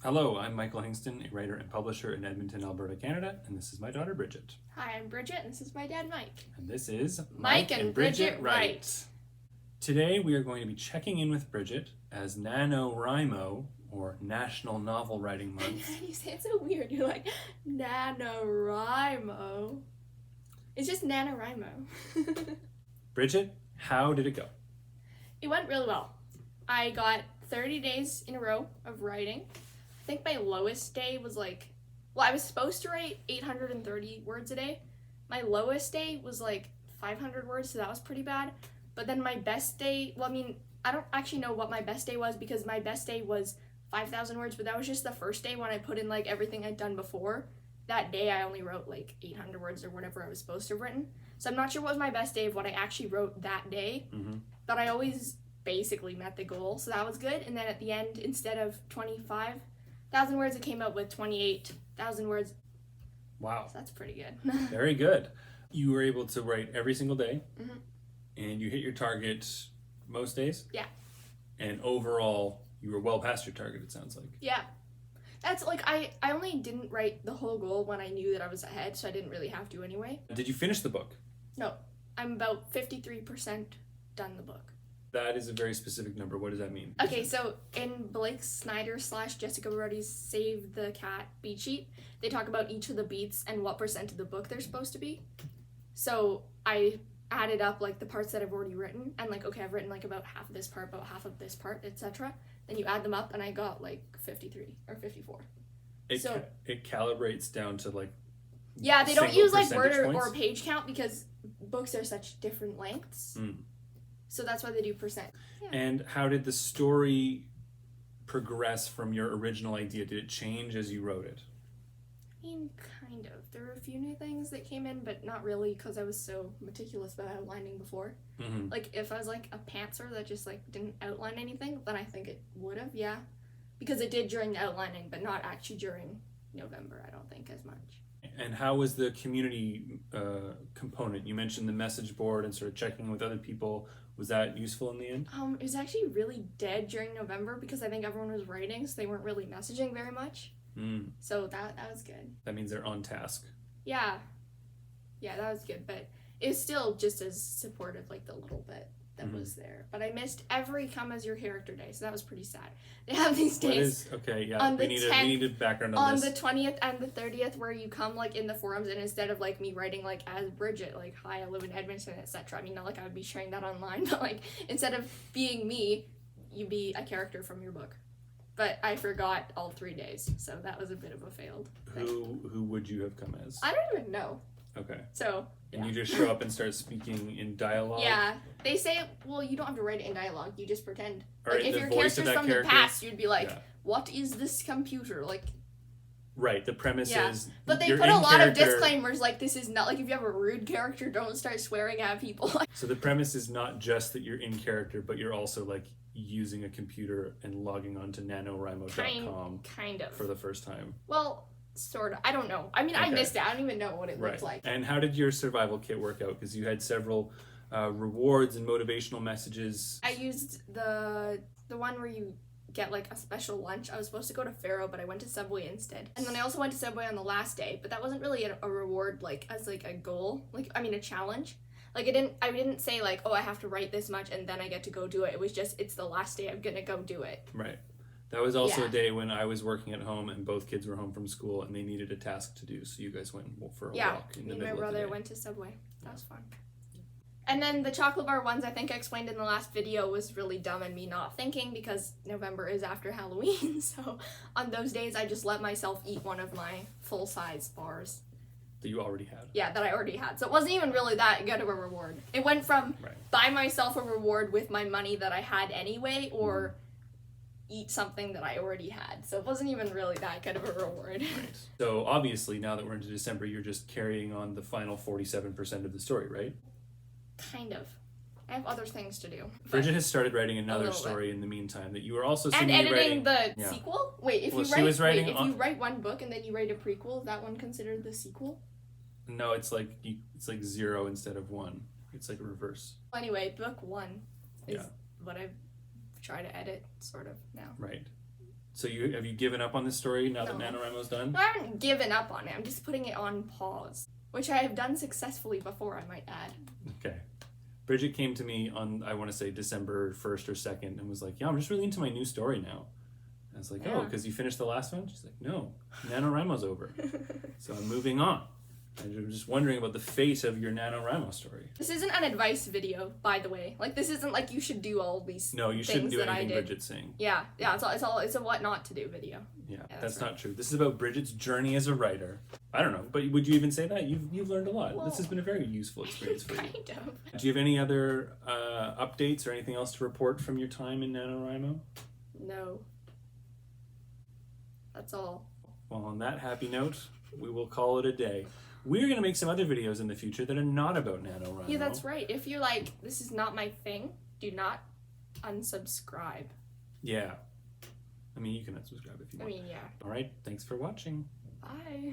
Hello, I'm Michael Hingston, a writer and publisher in Edmonton, Alberta, Canada, and this is my daughter, Bridget. Hi, I'm Bridget, and this is my dad, Mike. And this is Mike and Bridget Write. Today we are going to be checking in with Bridget as NaNoWriMo, or National Novel Writing Month. You say it so weird. You're like, NaNoWriMo. It's just NaNoWriMo. Bridget, how did it go? It went really well. I got 30 days in a row of writing. I think my lowest day was I was supposed to write 830 words a day. My lowest day was 500 words, so that was pretty bad. But then my best day, I don't actually know what my best day was because my best day was 5,000 words, but that was just the first day when I put in everything I'd done before. That day I only wrote 800 words or whatever I was supposed to have written. So I'm not sure what was my best day of what I actually wrote that day, but I always basically met the goal, so that was good. And then at the end, instead of 25,000 words, it came out with 28,000 words. Wow. So that's pretty good. Very good. You were able to write every single day, and you hit your target most days? Yeah. And overall, you were well past your target, it sounds like. Yeah. That's I only didn't write the whole goal when I knew that I was ahead, so I didn't really have to anyway. Did you finish the book? No. I'm about 53% done the book. That is a very specific number. What does that mean? Okay, so in Blake Snyder / Jessica Barotti's Save the Cat beat sheet, they talk about each of the beats and what percent of the book they're supposed to be. So I added up the parts that I've already written and okay, I've written about half of this part, about half of this part, etc. Then you add them up and I got 53 or 54. It calibrates down to yeah, they don't use word points? or page count because books are such different lengths. So that's why they do percent. Yeah. And how did the story progress from your original idea? Did it change as you wrote it? I mean, kind of. There were a few new things that came in, but not really because I was so meticulous about outlining before. If I was a pantser that just didn't outline anything, then I think it would have, yeah. Because it did during the outlining, but not actually during November, I don't think, as much. And how was the community component? You mentioned the message board and sort of checking with other people. Was that useful in the end? It was actually really dead during November because I think everyone was writing, so they weren't really messaging very much. So that was good. That means they're on task. Yeah, that was good, but it was still just as supportive, the little bit that was there. But I missed every Come As Your Character day, so that was pretty sad. They have these days. Okay, yeah. On we need a background on this. On the 20th and the 30th, where you come in the forums, and instead of me writing as Bridget, hi, I live in Edmonton, etc. I mean, not I would be sharing that online, but instead of being me, you be a character from your book. But I forgot all 3 days, so that was a bit of a failed thing. Who would you have come as? I don't even know. Okay. So, and you just show up and start speaking in dialogue? Yeah. They say, well, you don't have to write it in dialogue, you just pretend. Right, if your character's from the past, you'd be what is this computer? Right, the premise is... But they put a lot of disclaimers, this is not, if you have a rude character, don't start swearing at people. So the premise is not just that you're in character, but you're also, using a computer and logging on to NaNoWriMo.com kind of. For the first time. Well, sort of. I don't know. I mean, okay. I missed it. I don't even know what it looked like. And how did your survival kit work out? Because you had several rewards and motivational messages. I used the one where you get a special lunch. I was supposed to go to Faro, but I went to Subway instead. And then I also went to Subway on the last day, but that wasn't really a reward as a goal. A challenge. I didn't say oh, I have to write this much and then I get to go do it. It was just, it's the last day, I'm gonna go do it. Right. That was also a day when I was working at home and both kids were home from school and they needed a task to do, so you guys went for a walk in the middle of the day. Me and my brother went to Subway. That was fun. And then the chocolate bar ones, I think I explained in the last video, was really dumb and me not thinking because November is after Halloween, so on those days I just let myself eat one of my full-size bars. That you already had. Yeah, that I already had. So it wasn't even really that good of a reward. It went from buy myself a reward with my money that I had anyway, or eat something that I already had. So it wasn't even really that good of a reward. Right. So obviously, now that we're into December, you're just carrying on the final 47% of the story, right? Kind of. I have other things to do. Bridget has started writing another story in the meantime that you were also seeing and editing writing. the sequel? Wait, if you write one book and then you write a prequel, is that one considered the sequel? No, it's like 0 instead of 1. It's a reverse. Anyway, book 1 is what I try to edit sort of now. Right. So have you given up on this story now that No. NaNoWriMo's done? I haven't given up on it. I'm just putting it on pause, which I have done successfully before, I might add. Okay. Bridget came to me on, I want to say December 1st or 2nd, and was like, yeah, I'm just really into my new story now. I was like, oh, Yeah. because you finished the last one? She's like, no, NaNoWriMo's over. So I'm moving on. I'm just wondering about the fate of your NaNoWriMo story. This isn't an advice video, by the way. Like, this isn't like you should do all these No, you shouldn't things do that I anything did. Bridget's saying. Yeah, it's a what not to do video. Yeah, that's that's right. not true. This is about Bridget's journey as a writer. I don't know, but would you even say that? You've learned a lot. Well, this has been a very useful experience for you. Kind of. Do you have any other updates or anything else to report from your time in NaNoWriMo? No. That's all. Well, on that happy note, we will call it a day. We're going to make some other videos in the future that are not about NaNoWriMo. Yeah, that's right. If you're like, this is not my thing, do not unsubscribe. Yeah. I mean, you can unsubscribe if you I want. mean, yeah. All right, thanks for watching. Bye.